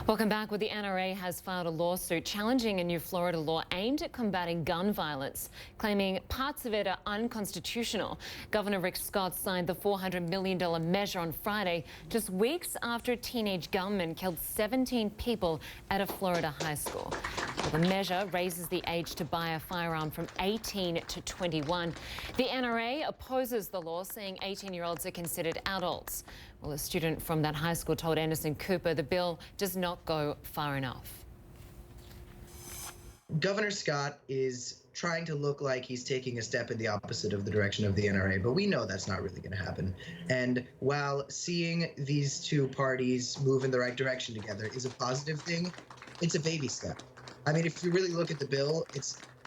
Welcome back. Well, the NRA has filed a lawsuit challenging a new Florida law aimed at combating gun violence, claiming parts of it are unconstitutional. Governor Rick Scott signed the $400 million measure on Friday, just weeks after a teenage gunman killed 17 people at a Florida high school. The measure raises the age to buy a firearm from 18 to 21. The NRA opposes the law, saying 18-year-olds are considered adults. Well, a student from that high school told Anderson Cooper the bill does not go far enough. Governor Scott is trying to look like he's taking a step in the opposite of the direction of the NRA, but we know that's not really going to happen. And while seeing these two parties move in the right direction together is a positive thing, it's a baby step. I mean, if you really look at the bill,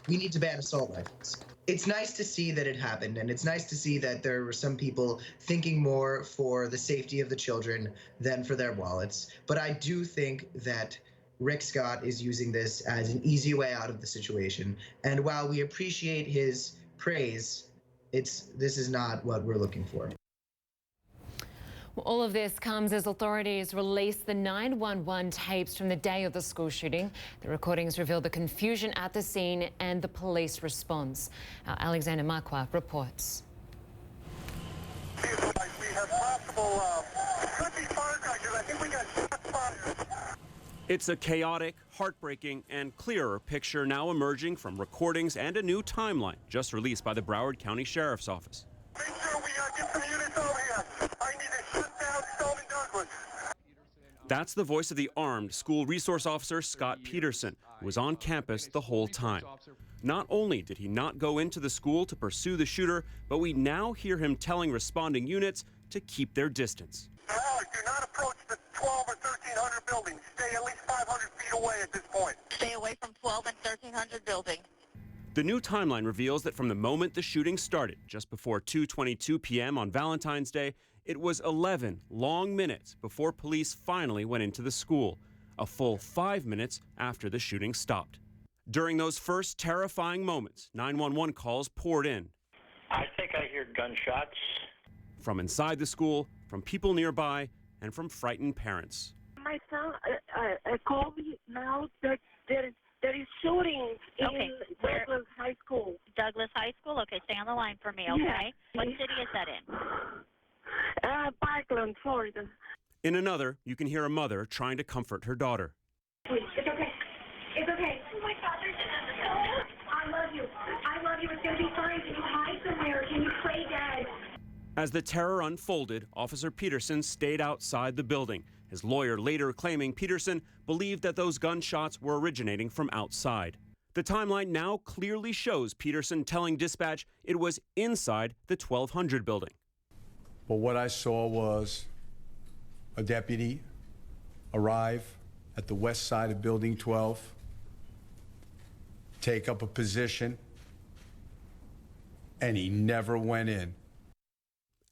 we need to ban assault rifles. It's nice to see that it happened, and it's nice to see that there were some people thinking more for the safety of the children than for their wallets. But I do think that Rick Scott is using this as an easy way out of the situation. And while we appreciate his praise, this is not what we're looking for. All of this comes as authorities release the 911 tapes from the day of the school shooting. The recordings reveal the confusion at the scene and the police response. Our Alexander Marquardt reports. We have possible, could be firecrackers. I think we got shots fired. It's a chaotic, heartbreaking, and clearer picture now emerging from recordings and a new timeline just released by the Broward County Sheriff's Office. Make sure we get some units over here. I need to shut down Stoneman Douglas. That's the voice of the armed school resource officer Scott Peterson, who was on campus the whole time. Not only did he not go into the school to pursue the shooter, but we now hear him telling responding units to keep their distance. Alex, do not approach the 12 or 1300 buildings. Stay at least 500 feet away at this point. Stay away from 12 and 1300 building. The new timeline reveals that from the moment the shooting started, just before 2:22 p.m. on Valentine's Day, it was 11 long minutes before police finally went into the school, a full 5 minutes after the shooting stopped. During those first terrifying moments, 911 calls poured in. I think I hear gunshots. From inside the school, from people nearby, and from frightened parents. My son called me now that there is shooting in Douglas High School. Douglas High School? Okay, stay on the line for me, okay? Yeah. What city is that in? Parkland, Florida. In another, you can hear a mother trying to comfort her daughter. It's okay. It's okay. Oh my God, there's I love you. I love you. It's going to be fine. Can you hide somewhere? Can you play dead? As the terror unfolded, Officer Peterson stayed outside the building. His lawyer later claiming Peterson believed that those gunshots were originating from outside. The timeline now clearly shows Peterson telling dispatch it was inside the 1200 building. But what I saw was a deputy arrive at the west side of Building 12, take up a position, and he never went in.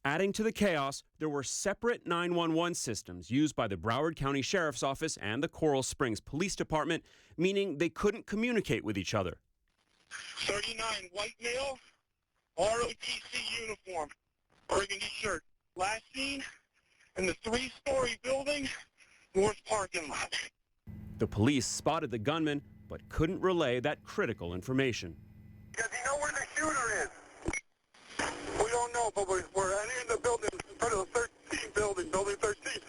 Adding to the chaos, there were separate 911 systems used by the Broward County Sheriff's Office and the Coral Springs Police Department, meaning they couldn't communicate with each other. 39, white male, ROTC uniform, burgundy shirt. Last seen in the 3-story building, north parking lot. The police spotted the gunman, but couldn't relay that critical information. Does he know where the shooter is? We don't know, but we're in the building, in front of the 13 building, building 13.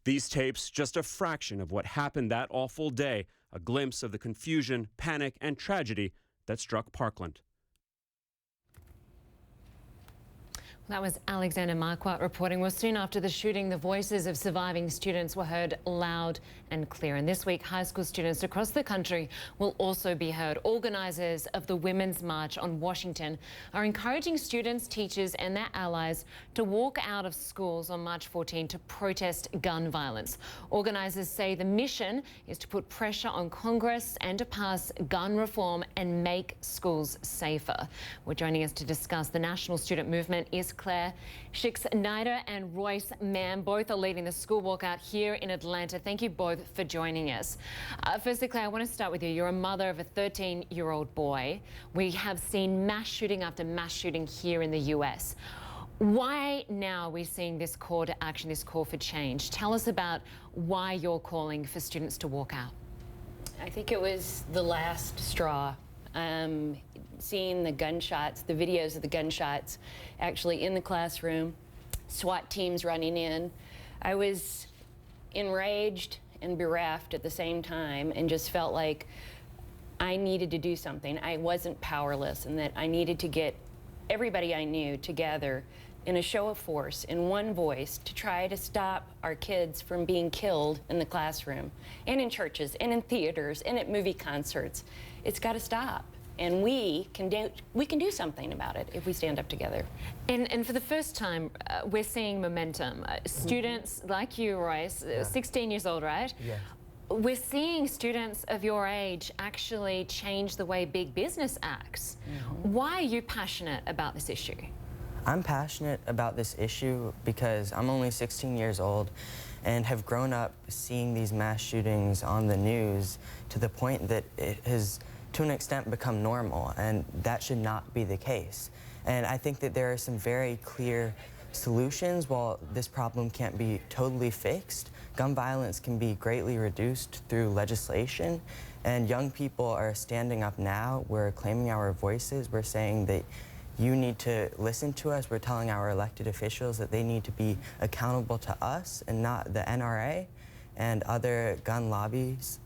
These tapes just a fraction of what happened that awful day, a glimpse of the confusion, panic, and tragedy that struck Parkland. That was Alexander Marquardt reporting. Well, soon after the shooting, the voices of surviving students were heard loud and clear. And this week, high school students across the country will also be heard. Organisers of the Women's March on Washington are encouraging students, teachers and their allies to walk out of schools on March 14 to protest gun violence. Organisers say the mission is to put pressure on Congress and to pass gun reform and make schools safer. Well, joining us to discuss the national student movement is Clare. Schexnyder and Royce Mann both are leading the school walkout here in Atlanta. Thank you both for joining us. Firstly, Clare, I want to start with you. You're a mother of a 13-year-old boy. We have seen mass shooting after mass shooting here in the US. Why now are we seeing this call to action, this call for change? Tell us about why you're calling for students to walk out. I think it was the last straw. Seeing the gunshots, the videos of the gunshots actually in the classroom, SWAT teams running in. I was enraged and bereft at the same time and just felt like I needed to do something. I wasn't powerless, and that I needed to get everybody I knew together in a show of force, in one voice, to try to stop our kids from being killed in the classroom and in churches and in theaters and at movie concerts. It's got to stop. And we can do something about it if we stand up together. And for the first time, we're seeing momentum. Students like you, Royce, 16 years old, right? Yes. We're seeing students of your age actually change the way big business acts. Why are you passionate about this issue? I'm passionate about this issue because I'm only 16 years old and have grown up seeing these mass shootings on the news to the point that it has, to an extent, become normal, and that should not be the case. And I think that there are some very clear solutions. While this problem can't be totally fixed, gun violence can be greatly reduced through legislation, and young people are standing up now. We're claiming our voices. We're saying that you need to listen to us. We're telling our elected officials that they need to be accountable to us and not the NRA and other gun lobbies.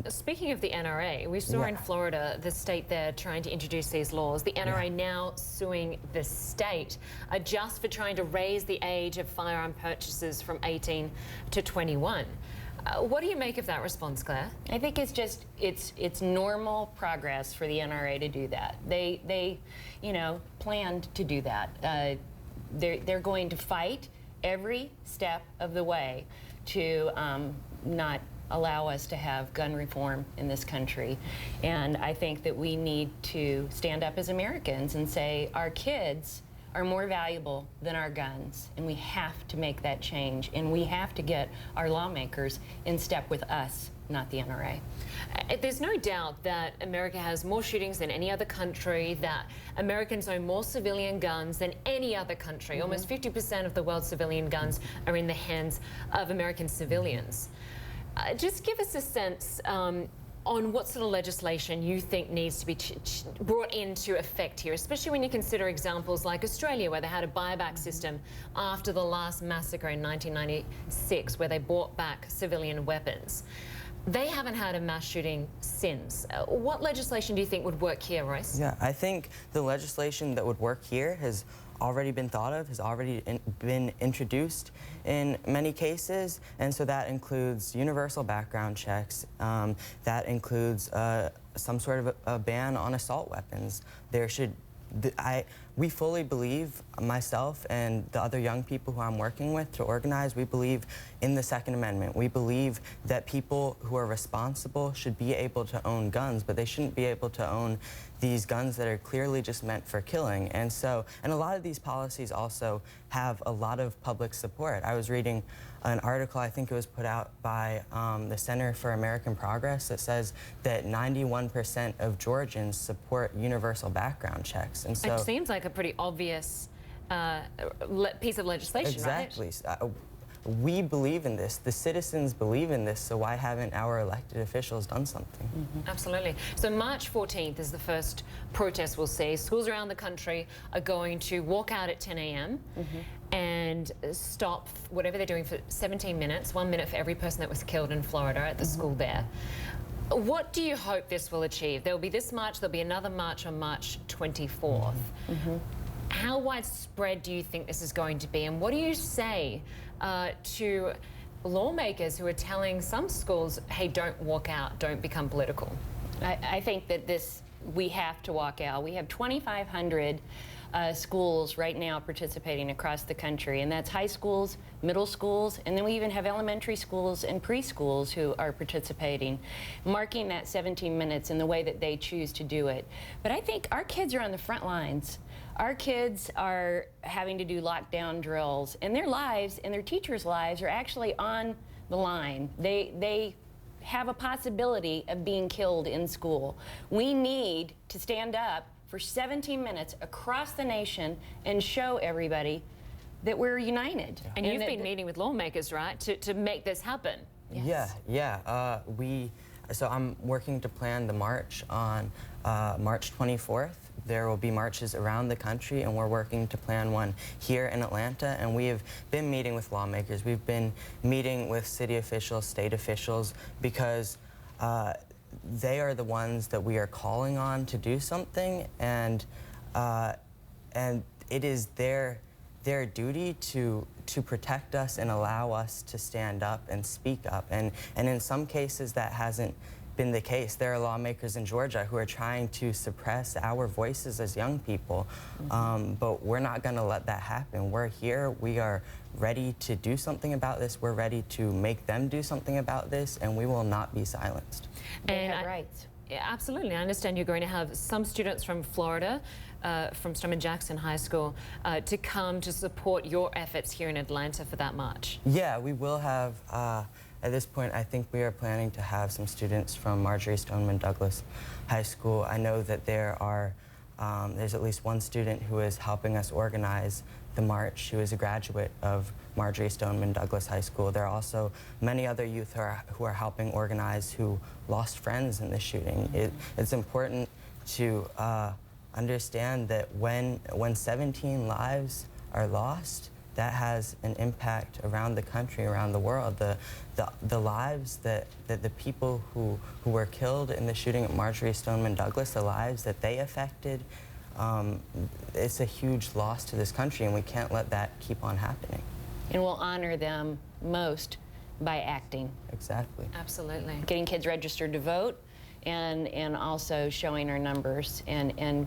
Speaking of the NRA, we saw in Florida, the state there trying to introduce these laws. The NRA now suing the state just for trying to raise the age of firearm purchases from 18 to 21. What do you make of that response, Claire? I think it's just, it's normal progress for the NRA to do that. They you know, planned to do that. They're going to fight every step of the way to not allow us to have gun reform in this country. And I think that we need to stand up as Americans and say our kids are more valuable than our guns, and we have to make that change, and we have to get our lawmakers in step with us, not the NRA. There's no doubt that America has more shootings than any other country, that Americans own more civilian guns than any other country. Almost 50% of the world's civilian guns are in the hands of American civilians. Just give us a sense on what sort of legislation you think needs to be brought into effect here, especially when you consider examples like Australia, where they had a buyback system after the last massacre in 1996, where they bought back civilian weapons. They haven't had a mass shooting since. What legislation do you think would work here, Royce? Yeah, I think the legislation that would work here has already been thought of, has already been introduced in many cases, and so that includes universal background checks, that includes some sort of a ban on assault weapons. There should, we fully believe, myself and the other young people who I'm working with to organize, we believe in the Second Amendment. We believe that people who are responsible should be able to own guns, but they shouldn't be able to own these guns that are clearly just meant for killing. And so, and a lot of these policies also have a lot of public support. I was reading an article, I think it was put out by the Center for American Progress, that says that 91% of Georgians support universal background checks. And so, it seems like a pretty obvious piece of legislation, exactly. Right? We believe in this. The citizens believe in this, so why haven't our elected officials done something? Absolutely. So March 14th is the first protest we'll see. Schools around the country are going to walk out at 10 a.m. and stop whatever they're doing for 17 minutes, 1 minute for every person that was killed in Florida at the school there. What do you hope this will achieve? There will be this march, there'll be another march on March 24th. How widespread do you think this is going to be, and what do you say to lawmakers who are telling some schools, hey, don't walk out, don't become political? I think that we have to walk out. We have 2,500 schools right now participating across the country, and that's high schools, middle schools, and then we even have elementary schools and preschools who are participating, marking that 17 minutes in the way that they choose to do it. But I think our kids are on the front lines. Our kids are having to do lockdown drills, and their lives and their teachers' lives are actually on the line. They have a possibility of being killed in school. We need to stand up for 17 minutes across the nation and show everybody that we're united. And you've been meeting with lawmakers, right, to make this happen? Yes. So I'm working to plan the march on March 24th. There will be marches around the country, and we're working to plan one here in Atlanta. And we have been meeting with lawmakers. We've been meeting with city officials, state officials, because they are the ones that we are calling on to do something, and it is their duty to protect us and allow us to stand up and speak up. And in some cases that hasn't been the case. There are lawmakers in Georgia who are trying to suppress our voices as young people, but we're not going to let that happen. We're here. We are ready to do something about this. We're ready to make them do something about this, and we will not be silenced. They have rights. Yeah, absolutely. I understand you're going to have some students from Florida, from Stoneman Jackson High School, to come to support your efforts here in Atlanta for that march. Yeah, we will have, at this point, I think we are planning to have some students from Marjorie Stoneman Douglas High School. I know that there's at least one student who is helping us organize the march, who is a graduate of Marjorie Stoneman Douglas High School. There are also many other youth who are helping organize who lost friends in the shooting. It's important to understand that when 17 lives are lost, that has an impact around the country, around the world. The lives that the people who were killed in the shooting at Marjorie Stoneman Douglas, the lives that they affected, it's a huge loss to this country, and we can't let that keep on happening. And we'll honor them most by acting. Exactly. Absolutely. Getting kids registered to vote, and also showing our numbers and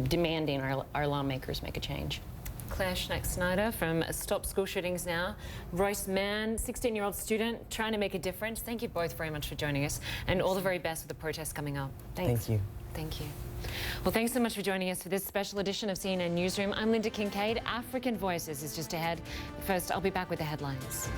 demanding our lawmakers make a change. Clare Schexnyder from Stop School Shootings Now. Royce Mann, 16-year-old student, trying to make a difference. Thank you both very much for joining us, and all the very best with the protests coming up. Thanks. Thank you. Thank you. Well, thanks so much for joining us for this special edition of CNN Newsroom. I'm Lynda Kinkade. African Voices is just ahead. First, I'll be back with the headlines.